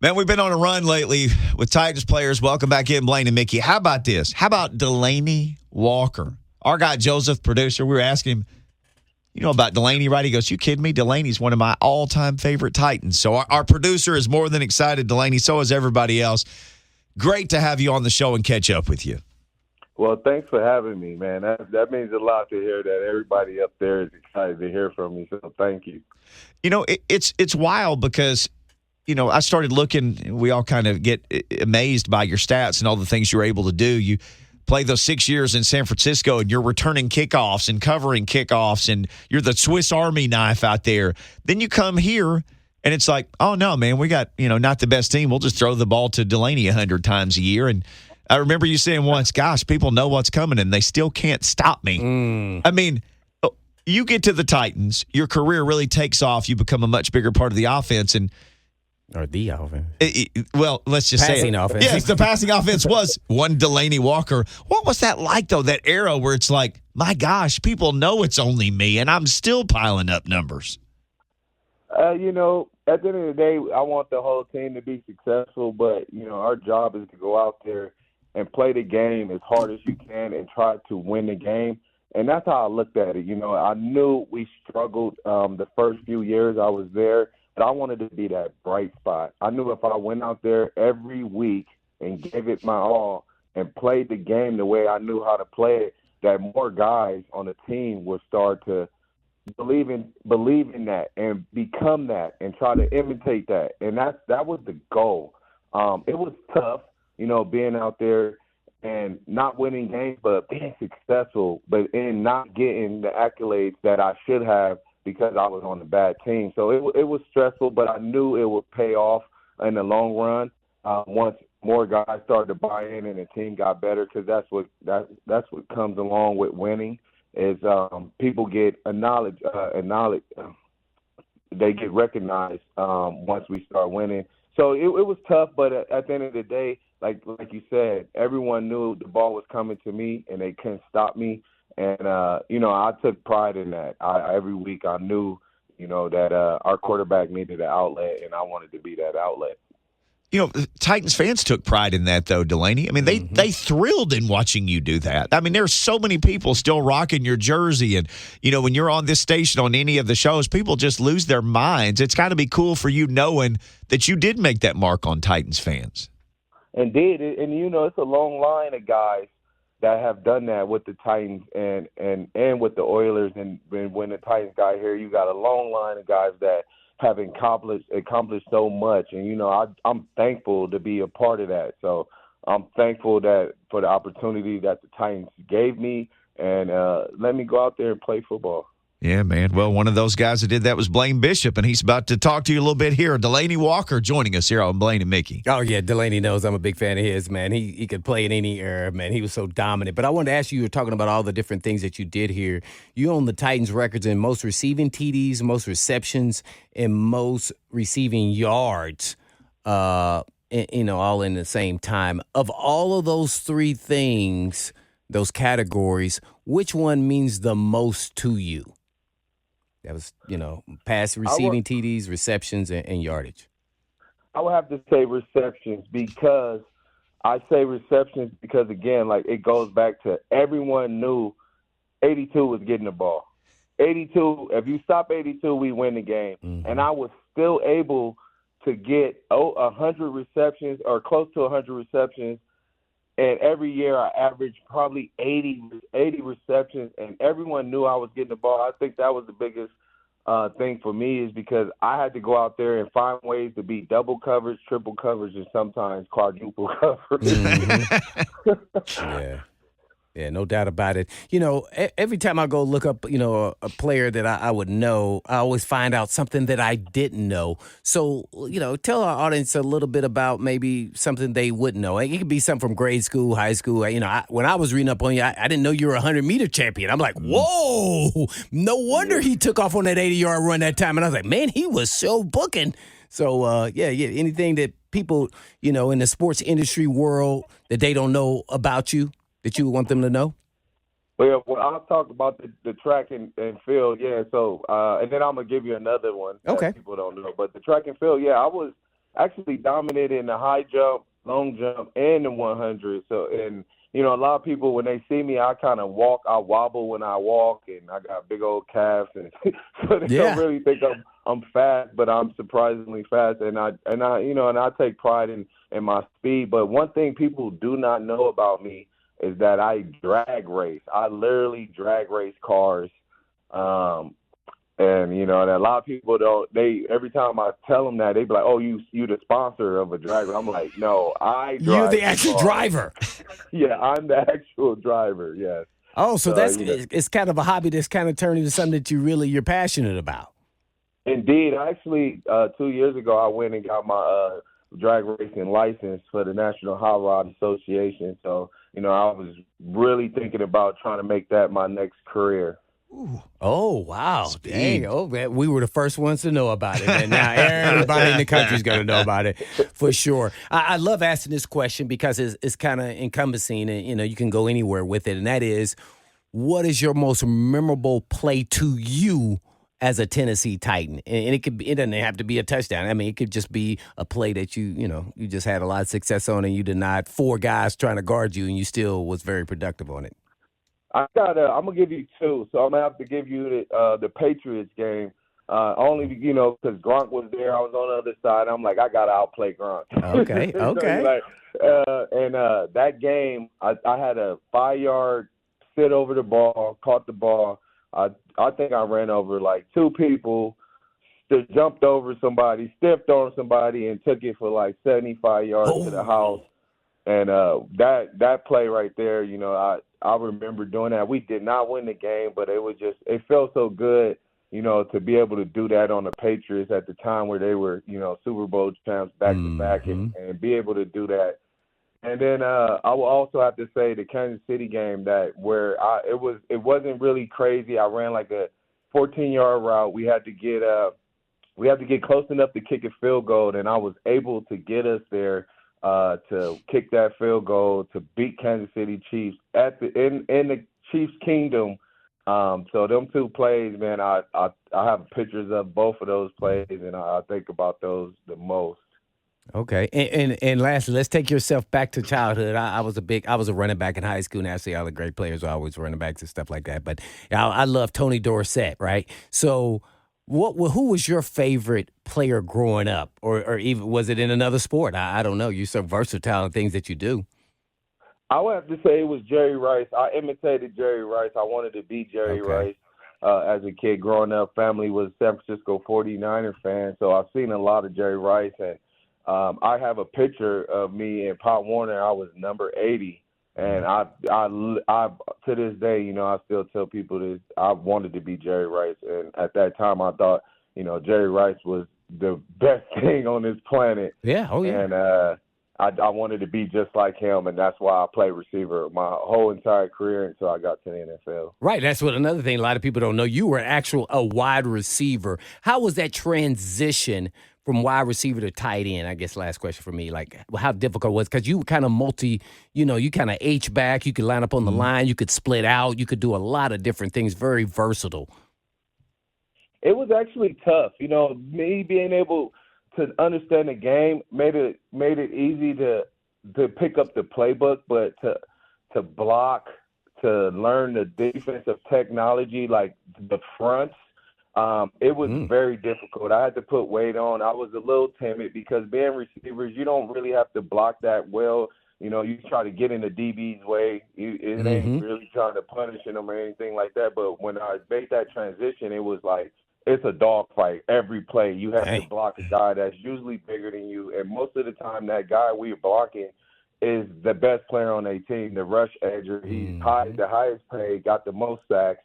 Man, we've been on a run lately with Titans players. Welcome back in, Blaine and Mickey. How about this? How about Delanie Walker? Our guy, Joseph, producer, we were asking him, about Delanie, right? He goes, you kidding me? Delanie's one of my all-time favorite Titans. So our producer is more than excited, Delanie. So is everybody else. Great to have you on the show and catch up with you. Well, thanks for having me, man. That means a lot to hear that everybody up there is excited to hear from me. So thank you. It's wild because – I started looking, we all kind of get amazed by your stats and all the things you're able to do. You play those 6 years in San Francisco, and you're returning kickoffs and covering kickoffs, and you're the Swiss Army knife out there. Then you come here, and it's like, oh, no, man, we got, not the best team. We'll just throw the ball to Delanie 100 times a year. And I remember you saying once, gosh, people know what's coming, and they still can't stop me. I mean, you get to the Titans, your career really takes off. You become a much bigger part of the offense, Or the offense. Well, let's just passing say offense. Yes, the passing offense was one Delanie Walker. What was that like, though, that era where it's like, my gosh, people know it's only me, and I'm still piling up numbers? At the end of the day, I want the whole team to be successful, but, our job is to go out there and play the game as hard as you can and try to win the game. And that's how I looked at it. I knew we struggled the first few years I was there. But I wanted to be that bright spot. I knew if I went out there every week and gave it my all and played the game the way I knew how to play it, that more guys on the team would start to believe in that and become that and try to imitate that. And that was the goal. It was tough, being out there and not winning games, but being successful, but in not getting the accolades that I should have because I was on a bad team. So it was stressful, but I knew it would pay off in the long run once more guys started to buy in and the team got better, because that's what comes along with winning is people get they get recognized once we start winning. So it was tough, but at the end of the day, like you said, everyone knew the ball was coming to me and they couldn't stop me. And, I took pride in that. Every week I knew, that our quarterback needed an outlet, and I wanted to be that outlet. Titans fans took pride in that, though, Delanie. I mean, they thrilled in watching you do that. I mean, there's so many people still rocking your jersey. And, when you're on this station on any of the shows, people just lose their minds. It's got to be cool for you knowing that you did make that mark on Titans fans. Indeed. And, it's a long line of guys that have done that with the Titans and with the Oilers. And when the Titans got here, you got a long line of guys that have accomplished so much. And, I'm thankful to be a part of that. So I'm thankful for the opportunity that the Titans gave me and let me go out there and play football. Yeah, man. Well, one of those guys that did that was Blaine Bishop, and he's about to talk to you a little bit here. Delanie Walker joining us here on Blaine and Mickey. Oh, yeah, Delanie knows I'm a big fan of his, man. He could play in any era, man. He was so dominant. But I wanted to ask you were talking about all the different things that you did here. You own the Titans records in most receiving TDs, most receptions, and most receiving yards, all in the same time. Of all of those three things, those categories, which one means the most to you? That was, pass receiving TDs, receptions, and yardage. I would have to say receptions because again, like it goes back to everyone knew 82 was getting the ball. 82, if you stop 82, we win the game. Mm-hmm. And I was still able to get 100 receptions or close to 100 receptions. And every year I averaged probably 80 receptions, and everyone knew I was getting the ball. I think that was the biggest thing for me is because I had to go out there and find ways to be double coverage, triple coverage, and sometimes quadruple coverage. Mm-hmm. Yeah, no doubt about it. Every time I go look up, a player that I would know, I always find out something that I didn't know. So, tell our audience a little bit about maybe something they wouldn't know. It could be something from grade school, high school. When I was reading up on you, I didn't know you were a 100-meter champion. I'm like, whoa, no wonder he took off on that 80-yard run that time. And I was like, man, he was so booking. So, anything that people, in the sports industry world that they don't know about you, that you would want them to know? Well, I'll talk about the track and field, yeah. So, and then I'm going to give you another one that people don't know. But the track and field, yeah, I was actually dominated in the high jump, long jump, and the 100. So, and you know, a lot of people when they see me, I kind of walk, I wobble when I walk, and I got big old calves, and so they don't really think I'm fast, but I'm surprisingly fast, and I you know, and I take pride in my speed. But one thing people do not know about me is that I drag race. I literally drag race cars. And, you know, and a lot of people every time I tell them that, they be like, oh, you the sponsor of a drag race. I'm like, no, I drive. You're the actual driver. Yeah, I'm the actual driver, yes. Oh, so it's kind of a hobby that's kind of turned into something that you're passionate about. Indeed. Actually, 2 years ago, I went and got my drag racing license for the National Hot Rod Association. So, you know, I was really thinking about trying to make that my next career. Ooh. Oh, wow. Dang. Oh, man. We were the first ones to know about it. And now everybody in the country is going to know about it for sure. I love asking this question because it's kind of encompassing and, you know, you can go anywhere with it. And that is, what is your most memorable play to you as a Tennessee Titan? And it doesn't have to be a touchdown. I mean, it could just be a play that you just had a lot of success on and you denied 4 guys trying to guard you and you still was very productive on it. I'm gonna give you 2, so I'm gonna have to give you the Patriots game. Only because Gronk was there, I was on the other side. I'm like, I gotta outplay Gronk. Okay. That game, I had a 5-yard sit over the ball, caught the ball. I think I ran over like 2 people, jumped over somebody, stepped on somebody, and took it for like 75 yards to the house. And that play right there, you know, I remember doing that. We did not win the game, but it felt so good, you know, to be able to do that on the Patriots at the time where they were, you know, Super Bowl champs back to back and be able to do that. And then I will also have to say the Kansas City game it wasn't really crazy. I ran like a 14-yard route. We had to get close enough to kick a field goal, and I was able to get us there. To kick that field goal to beat Kansas City Chiefs in the Chiefs' kingdom. So them 2 plays, man, I have pictures of both of those plays, and I think about those the most. Okay, and lastly, let's take yourself back to childhood. I was a running back in high school, and actually all the great players are always running backs and stuff like that. But I love Tony Dorsett, right? So. Who was your favorite player growing up, or even was it in another sport? I don't know. You're so versatile in things that you do. I would have to say it was Jerry Rice. I imitated Jerry Rice. I wanted to be Jerry Rice as a kid growing up. Family was San Francisco 49er fans, so I've seen a lot of Jerry Rice. And I have a picture of me in Pop Warner. I was number 80. And I to this day, you know, I still tell people that I wanted to be Jerry Rice. And at that time, I thought, you know, Jerry Rice was the best thing on this planet. Yeah. Oh, yeah. And I wanted to be just like him. And that's why I played receiver my whole entire career until I got to the NFL. Right. That's another thing a lot of people don't know. You were a wide receiver. How was that transition from wide receiver to tight end? I guess last question for me, like how difficult was it? Because you were kind of you kind of H-back, you could line up on the line, you could split out, you could do a lot of different things, very versatile. It was actually tough. You know, me being able to understand the game made it easy to pick up the playbook, but to block, to learn the defensive technology, like the fronts, it was very difficult. I had to put weight on. I was a little timid because being receivers, you don't really have to block that well. You know, you try to get in the DB's way. It ain't really trying to punish them or anything like that. But when I made that transition, it was like it's a dogfight every play. You have to block a guy that's usually bigger than you. And most of the time, that guy we're blocking is the best player on their team, the rush edger. He's the highest paid, got the most sacks.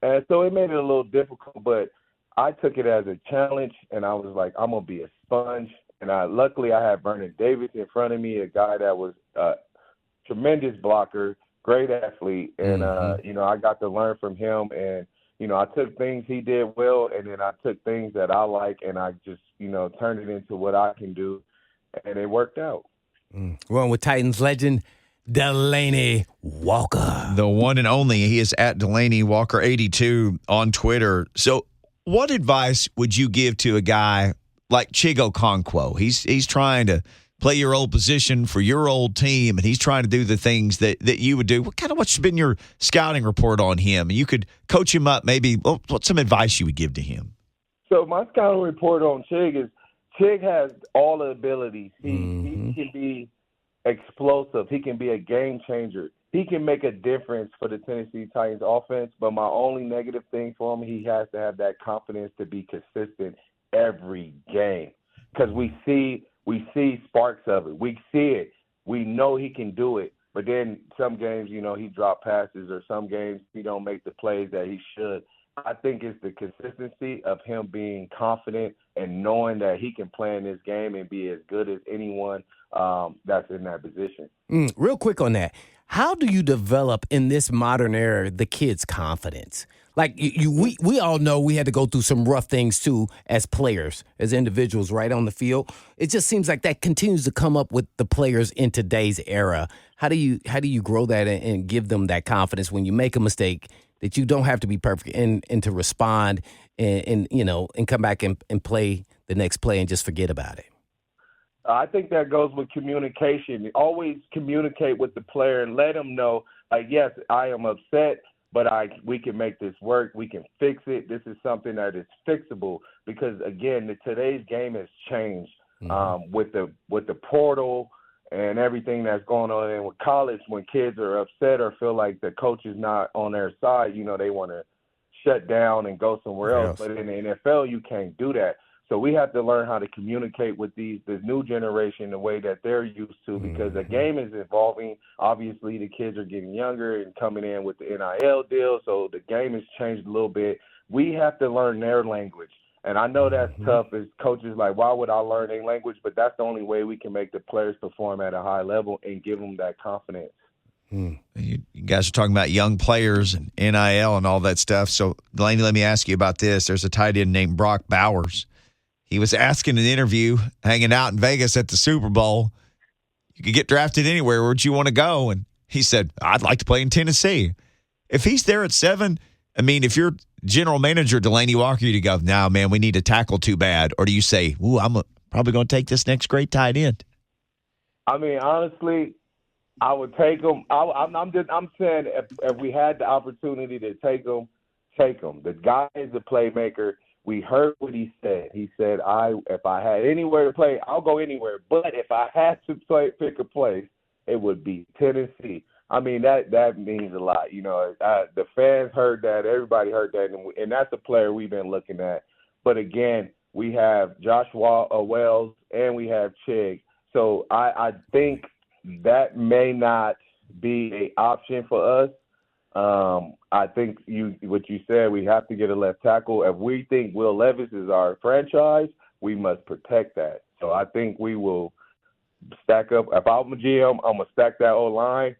And so it made it a little difficult, but I took it as a challenge, and I was like, I'm going to be a sponge. And luckily I had Vernon Davis in front of me, a guy that was a tremendous blocker, great athlete. And, you know, I got to learn from him. And, you know, I took things he did well, and then I took things that I like, and I just, you know, turned it into what I can do, and it worked out. We're on with Titans legend Delanie Walker. The one and only. He is at Delanie Walker 82 on Twitter. So what advice would you give to a guy like Chigcono. He's trying to play your old position for your old team, and he's trying to do the things that you would do. What's been your scouting report on him? You could coach him up, maybe. What's some advice you would give to him? So my scouting report on Chig is Chig has all the abilities. He can be explosive. He can be a game changer. He can make a difference for the Tennessee Titans offense, but my only negative thing for him, he has to have that confidence to be consistent every game, because we see sparks of it. We see it. We know he can do it. But then some games, he drop passes, or some games he don't make the plays that he should. I think it's the consistency of him being confident and knowing that he can play in this game and be as good as anyone that's in that position. Real quick on that. How do you develop in this modern era the kids' confidence? Like we all know we had to go through some rough things too as players, as individuals, right on the field. It just seems like that continues to come up with the players in today's era. How do you grow that and give them that confidence when you make a mistake, that you don't have to be perfect and to respond and come back and play the next play and just forget about it? I think that goes with communication. Always communicate with the player and let them know, yes, I am upset, but we can make this work. We can fix it. This is something that is fixable, because, again, today's game has changed with the portal and everything that's going on. And with college, when kids are upset or feel like the coach is not on their side, they want to shut down and go somewhere else. But in the NFL, you can't do that. So we have to learn how to communicate with this new generation the way that they're used to, because the game is evolving. Obviously, the kids are getting younger and coming in with the NIL deal, so the game has changed a little bit. We have to learn their language. And I know that's tough as coaches, like, why would I learn their language? But that's the only way we can make the players perform at a high level and give them that confidence. You guys are talking about young players and NIL and all that stuff. So, Delanie, let me ask you about this. There's a tight end named Brock Bowers. He was asking in an interview, hanging out in Vegas at the Super Bowl, you could get drafted anywhere. Where'd you want to go? And he said, I'd like to play in Tennessee. If he's there at 7, if you're general manager Delanie Walker, you go, nah, man, we need a tackle too bad. Or do you say, I'm probably going to take this next great tight end? Honestly, I would take him. I'm saying if we had the opportunity to take him, take him. The guy is a playmaker. We heard what he said. He said, if I had anywhere to play, I'll go anywhere. But if I had to pick a place, it would be Tennessee. That means a lot. The fans heard that. Everybody heard that. And that's a player we've been looking at. But, again, we have Joshua Wells and we have Chig. So I think that may not be an option for us. I think what you said, we have to get a left tackle. If we think Will Levis is our franchise, we must protect that. So I think we will stack up. If I'm a GM, I'm going to stack that O-line.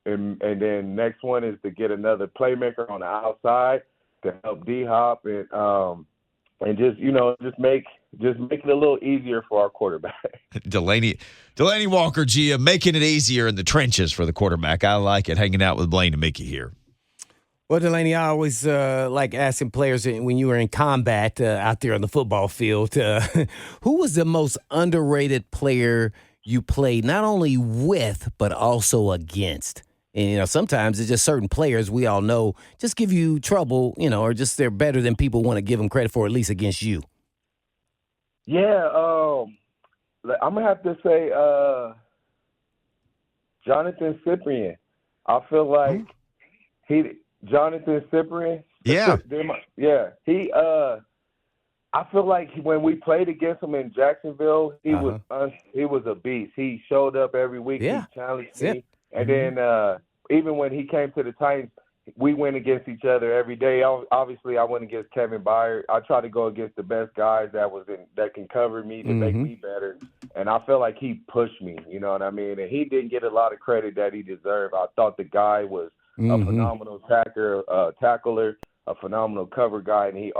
And then next one is to get another playmaker on the outside to help D-Hop and just make it a little easier for our quarterback. Delanie Walker, GM, making it easier in the trenches for the quarterback. I like it, hanging out with Blaine and Mickey here. Well, Delanie, I always like asking players when you were in combat out there on the football field, who was the most underrated player you played not only with but also against? And, sometimes it's just certain players we all know just give you trouble, or just they're better than people want to give them credit for, at least against you. Yeah, I'm going to have to say Jonathan Cyprien. I feel like Jonathan Cyprien. Yeah. Yeah. I feel like when we played against him in Jacksonville, he was a beast. He showed up every week. Yeah. He challenged me. And then even when he came to the Titans, we went against each other every day. Obviously, I went against Kevin Byard. I try to go against the best guys that can cover me to make me better. And I feel like he pushed me, you know what I mean? And he didn't get a lot of credit that he deserved. I thought the guy was a phenomenal tackler, a phenomenal cover guy, and he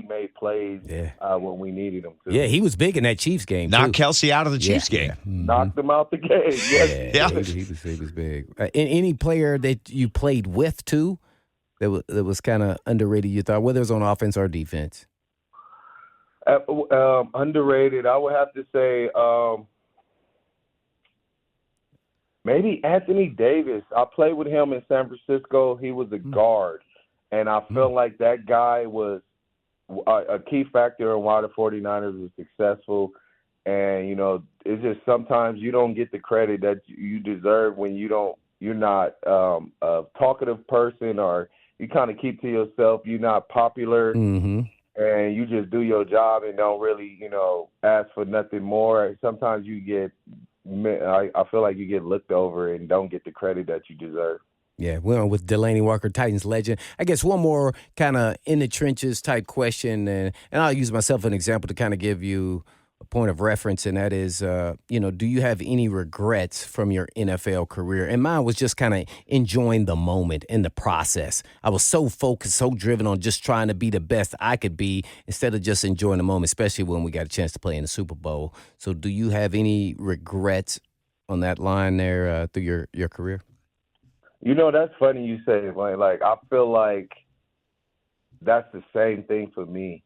made plays when we needed him to. Yeah, he was big in that Chiefs game. Knocked Kelsey out of the Chiefs game. Knocked him out the game. Yes. Yeah. He was big. Any player that you played with too that was kind of underrated, you thought, whether it was on offense or defense? Underrated, I would have to say maybe Anthony Davis. I played with him in San Francisco. He was a guard, and I felt like that guy was a key factor in why the 49ers were successful. And, it's just sometimes you don't get the credit that you deserve when you're not a talkative person, or you kind of keep to yourself. You're not popular. Mm-hmm. And you just do your job and don't really, ask for nothing more. Sometimes I feel like you get looked over and don't get the credit that you deserve. Yeah, we're on with Delanie Walker, Titans legend. I guess one more kind of in the trenches type question, and I'll use myself as an example to kind of give you a point of reference, and that is, do you have any regrets from your NFL career? And mine was just kind of enjoying the moment and the process. I was so focused, so driven on just trying to be the best I could be instead of just enjoying the moment, especially when we got a chance to play in the Super Bowl. So do you have any regrets on that line there through your career? That's funny you say it, Blaine. Like, I feel like that's the same thing for me.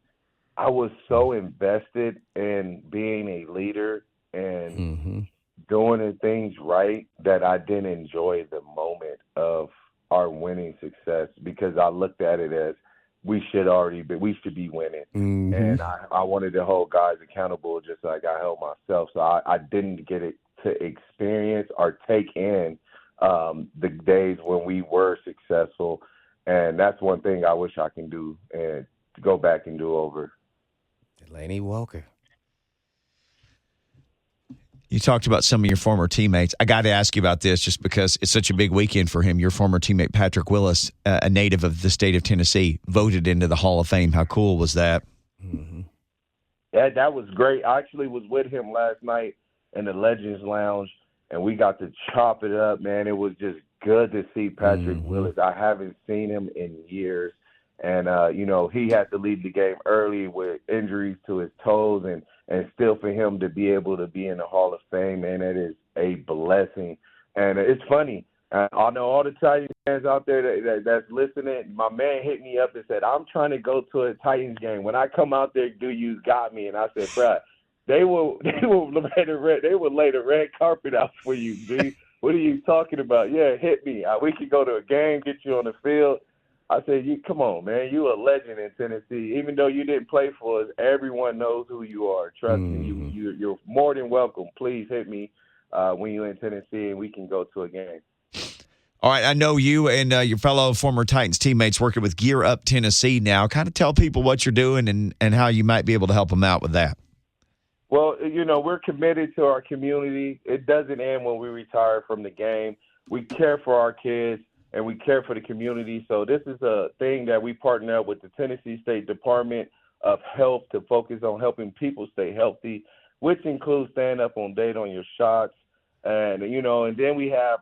I was so invested in being a leader and doing the things right that I didn't enjoy the moment of our winning success, because I looked at it as we should be winning. Mm-hmm. And I wanted to hold guys accountable just like I held myself. So I didn't get it to experience or take in the days when we were successful. And that's one thing I wish I can do and go back and do over. Delanie Walker. You talked about some of your former teammates. I got to ask you about this just because it's such a big weekend for him. Your former teammate, Patrick Willis, a native of the state of Tennessee, voted into the Hall of Fame. How cool was that? Mm-hmm. Yeah, that was great. I actually was with him last night in the Legends Lounge, and we got to chop it up, man. It was just good to see Patrick Willis. I haven't seen him in years. And, he had to leave the game early with injuries to his toes, and still for him to be able to be in the Hall of Fame, man, that is a blessing. And it's funny. I know all the Titans fans out there that's listening. My man hit me up and said, I'm trying to go to a Titans game. When I come out there, do you got me? And I said, bruh, they will lay the red carpet out for you, G. What are you talking about? Yeah, hit me. We could go to a game, get you on the field. I said, come on, man. You a legend in Tennessee. Even though you didn't play for us, everyone knows who you are. Trust me, you're more than welcome. Please hit me when you're in Tennessee, and we can go to a game. All right, I know you and your fellow former Titans teammates working with Gear Up Tennessee now. Kind of tell people what you're doing and how you might be able to help them out with that. Well, we're committed to our community. It doesn't end when we retire from the game. We care for our kids, and we care for the community. So this is a thing that we partner up with the Tennessee State Department of Health to focus on helping people stay healthy, which includes staying up on date on your shots. And, and then we have,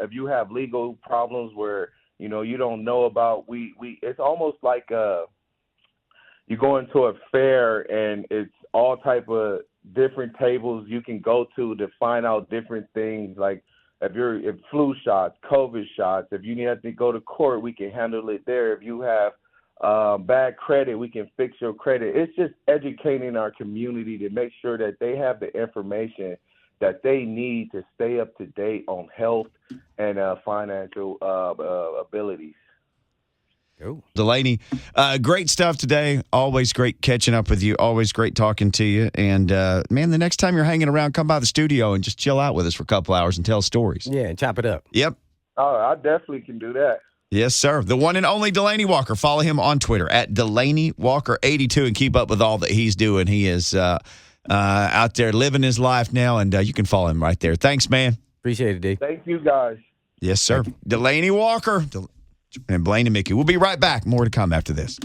if you have legal problems where, you don't know about, it's almost like you go into a fair and it's all type of different tables you can go to find out different things, like if flu shots, COVID shots. If you need to go to court, we can handle it there. If you have bad credit, we can fix your credit. It's just educating our community to make sure that they have the information that they need to stay up to date on health and financial abilities. Oh. Delanie, great stuff today. Always great catching up with you. Always great talking to you. And, man, the next time you're hanging around, come by the studio and just chill out with us for a couple hours and tell stories. Yeah, and chop it up. Yep. Oh, I definitely can do that. Yes, sir. The one and only Delanie Walker. Follow him on Twitter at Delanie Walker 82 and keep up with all that he's doing. He is out there living his life now, and you can follow him right there. Thanks, man. Appreciate it, D. Thank you, guys. Yes, sir. Delanie Walker and Blaine and Mickey. We'll be right back. More to come after this.